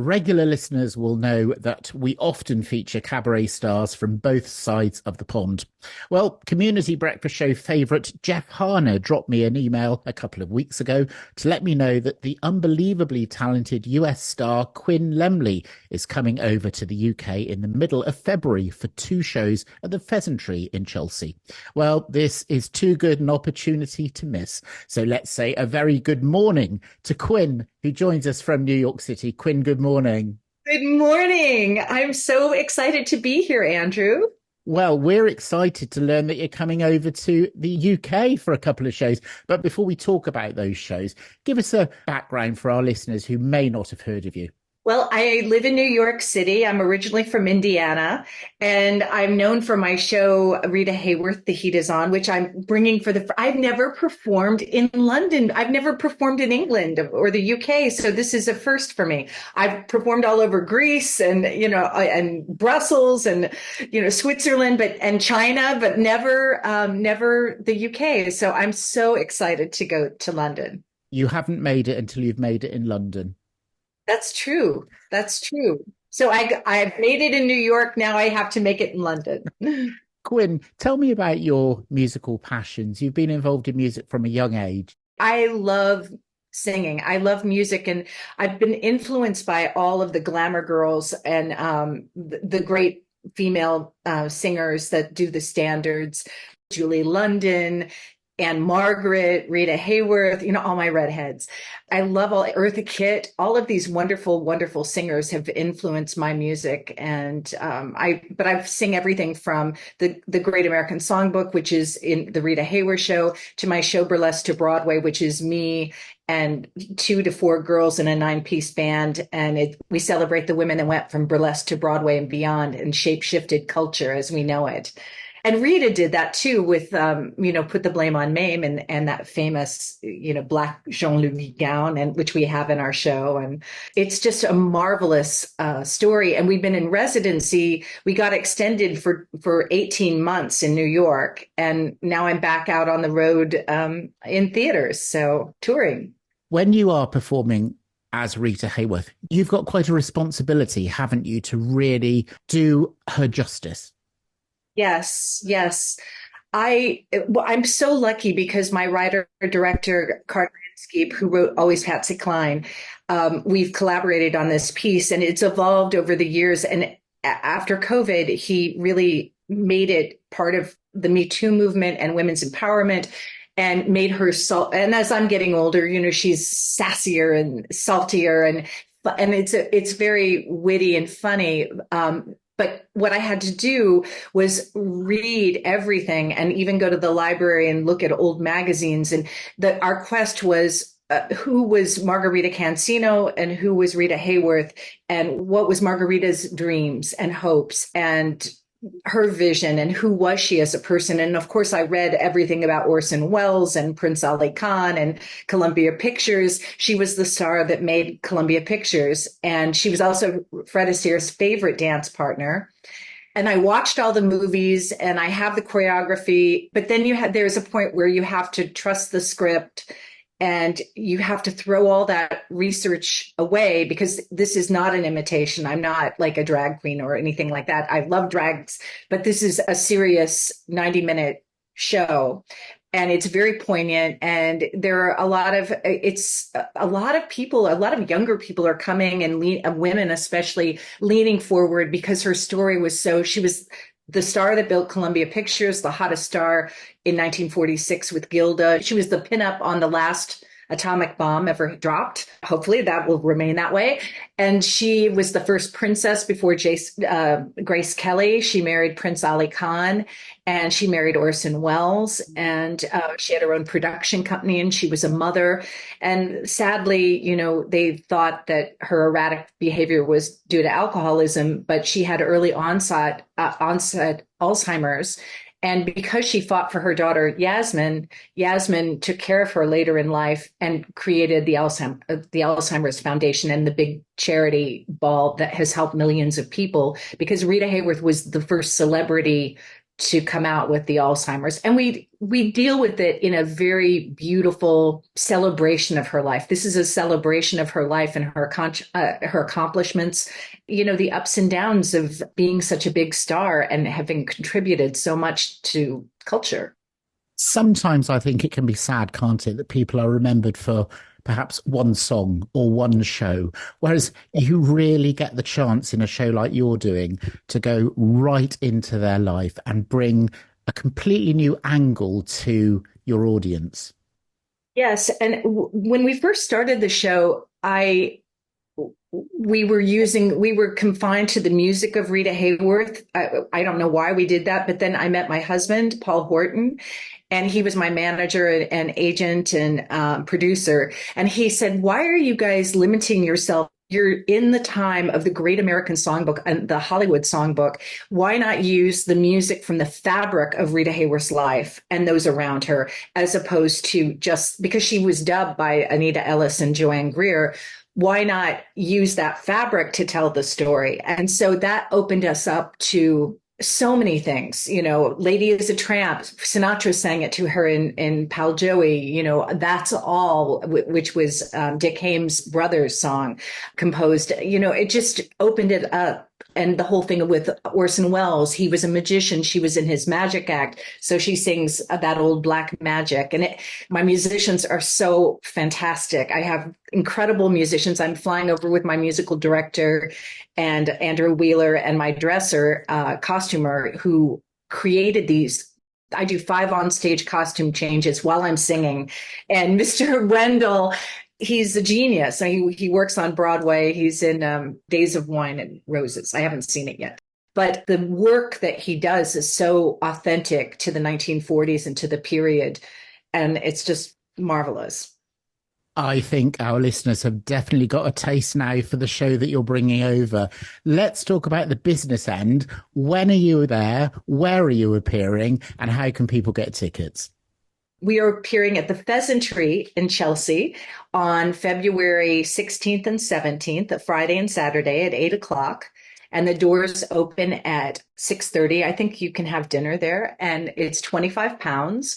Regular listeners will know that we often feature cabaret stars from both sides of the pond. Well, Community Breakfast Show favourite Jeff Harner dropped me an email a couple of weeks ago to let me know that the unbelievably talented US star Quinn Lemley is coming over to the UK in the middle of February for two shows at the Pheasantry in Chelsea. Well, this is too good an opportunity to miss. So let's say a very good morning to Quinn, who joins us from New York City. Quinn, good morning. Good morning. I'm so excited to be here, Andrew. Well, we're excited to learn that you're coming over to the UK for a couple of shows. But before we talk about those shows, give us a background for our listeners who may not have heard of you. Well, I live in New York City. I'm originally from Indiana, and I'm known for my show, Rita Hayworth, The Heat Is On, which I'm bringing I've never performed in London. I've never performed in England or the UK. So this is a first for me. I've performed all over Greece and Brussels and, Switzerland, and China, but never the UK. So I'm so excited to go to London. You haven't made it until you've made it in London. That's true. That's true. So I've made it in New York. Now I have to make it in London. Quinn, tell me about your musical passions. You've been involved in music from a young age. I love singing. I love music, and I've been influenced by all of the glamour girls and the great female singers that do the standards, Julie London and Margaret, Rita Hayworth, all my redheads. I love all Eartha Kitt. All of these wonderful, wonderful singers have influenced my music, and I sing everything from the Great American Songbook, which is in the Rita Hayworth show, to my show Burlesque to Broadway, which is me and 2 to 4 girls in a 9-piece band, and we celebrate the women that went from burlesque to Broadway and beyond, and shape-shifted culture as we know it. And Rita did that too with, Put the Blame on Mame and that famous, black Jean-Louis gown, and which we have in our show. And it's just a marvelous story. And we've been in residency. We got extended for 18 months in New York. And now I'm back out on the road in theaters. So touring. When you are performing as Rita Hayworth, you've got quite a responsibility, haven't you, to really do her justice? Yes, yes. I'm so lucky because my writer director Carter Inskeep, who wrote Always Patsy Cline, we've collaborated on this piece, and it's evolved over the years. And after COVID, he really made it part of the Me Too movement and women's empowerment, and made her salt. And as I'm getting older, she's sassier and saltier, and it's very witty and funny. But what I had to do was read everything and even go to the library and look at old magazines. And our quest was who was Margarita Cancino and who was Rita Hayworth, and what was Margarita's dreams and hopes and her vision, and who was she as a person. And of course, I read everything about Orson Welles and Prince Ali Khan and Columbia Pictures. She was the star that made Columbia Pictures. And she was also Fred Astaire's favorite dance partner. And I watched all the movies and I have the choreography, but then there's a point where you have to trust the script. And you have to throw all that research away, because this is not an imitation. I'm not like a drag queen or anything like that. I love drags, but this is a serious 90-minute show. And it's very poignant. And there are a lot of people, a lot of younger people are coming, and women especially, leaning forward because her story she was the star that built Columbia Pictures, the hottest star in 1946 with Gilda. She was the pinup on the last atomic bomb ever dropped. Hopefully that will remain that way. And she was the first princess before Grace Kelly. She married Prince Ali Khan, and she married Orson Welles, and she had her own production company, and she was a mother. And sadly, they thought that her erratic behavior was due to alcoholism, but she had early onset Alzheimer's. And because she fought for her daughter, Yasmin took care of her later in life and created the Alzheimer's Foundation and the big charity ball that has helped millions of people, because Rita Hayworth was the first celebrity to come out with the Alzheimer's. And we deal with it in a very beautiful celebration of her life. This is a celebration of her life and her accomplishments, the ups and downs of being such a big star and having contributed so much to culture. Sometimes I think it can be sad, can't it, that people are remembered for perhaps one song or one show, whereas you really get the chance in a show like you're doing to go right into their life and bring a completely new angle to your audience. Yes, and when we first started the show, we were confined to the music of Rita Hayworth. I don't know why we did that, but then I met my husband, Paul Horton, and he was my manager and agent and producer. And he said, "Why are you guys limiting yourself? You're in the time of the Great American Songbook and the Hollywood Songbook. Why not use the music from the fabric of Rita Hayworth's life and those around her, as opposed to just because she was dubbed by Anita Ellis and Joanne Greer? Why not use that fabric to tell the story?" And so that opened us up to so many things. Lady is a Tramp, Sinatra sang it to her in Pal Joey, That's All, which was Dick Haymes' brother's song, composed. It just opened it up. And the whole thing with Orson Welles, he was a magician. She was in his magic act. So she sings that old black magic. And my musicians are so fantastic. I have incredible musicians. I'm flying over with my musical director and Andrew Wheeler and my dresser, costumer, who created these. I do 5 on-stage costume changes while I'm singing. And Mr. Wendell, he's a genius. He works on Broadway. He's in Days of Wine and Roses. I haven't seen it yet. But the work that he does is so authentic to the 1940s and to the period. And it's just marvelous. I think our listeners have definitely got a taste now for the show that you're bringing over. Let's talk about the business end. When are you there? Where are you appearing? And how can people get tickets? We are appearing at the Pheasantry in Chelsea on February 16th and 17th, a Friday and Saturday at 8 o'clock. And the doors open at 6:30. I think you can have dinner there, and it's £25.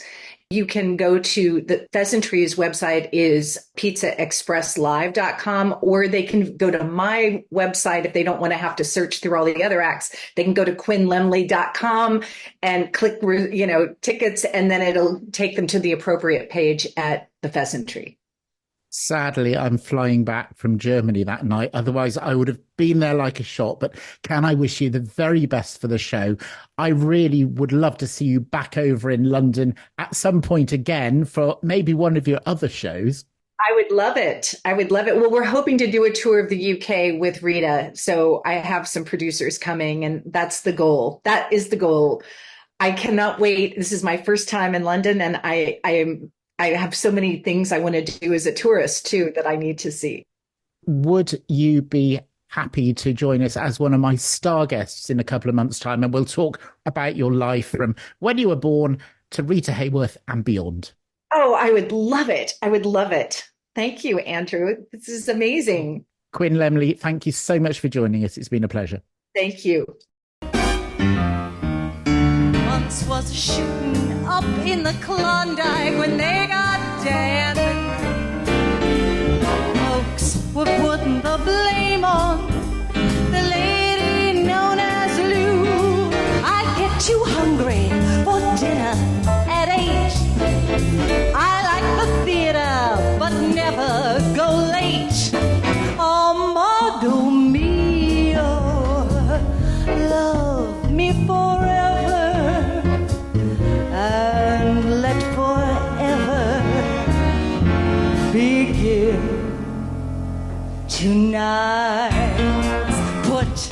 You can go to the Pheasantry's website is pizzaexpresslive.com, or they can go to my website if they don't want to have to search through all the other acts. They can go to quinnlemley.com and click, tickets, and then it'll take them to the appropriate page at the Pheasantry. Sadly, I'm flying back from Germany that night. Otherwise, I would have been there like a shot. But can I wish you the very best for the show? I really would love to see you back over in London at some point again for maybe one of your other shows. I would love it. I would love it. Well, we're hoping to do a tour of the UK with Rita. So I have some producers coming, and that's the goal. That is the goal. I cannot wait. This is my first time in London, and I have so many things I want to do as a tourist too that I need to see. Would you be happy to join us as one of my star guests in a couple of months' time? And we'll talk about your life from when you were born to Rita Hayworth and beyond. Oh, I would love it. I would love it. Thank you, Andrew. This is amazing. Quinn Lemley, thank you so much for joining us. It's been a pleasure. Thank you. Once was a shooting up in the Klondike when they got dancing. Folks were putting the blame on the lady known as Lou. I get too hungry for dinner at 8. I like the theater, but never go late. Amado mio, love me forever and let forever begin tonight. Put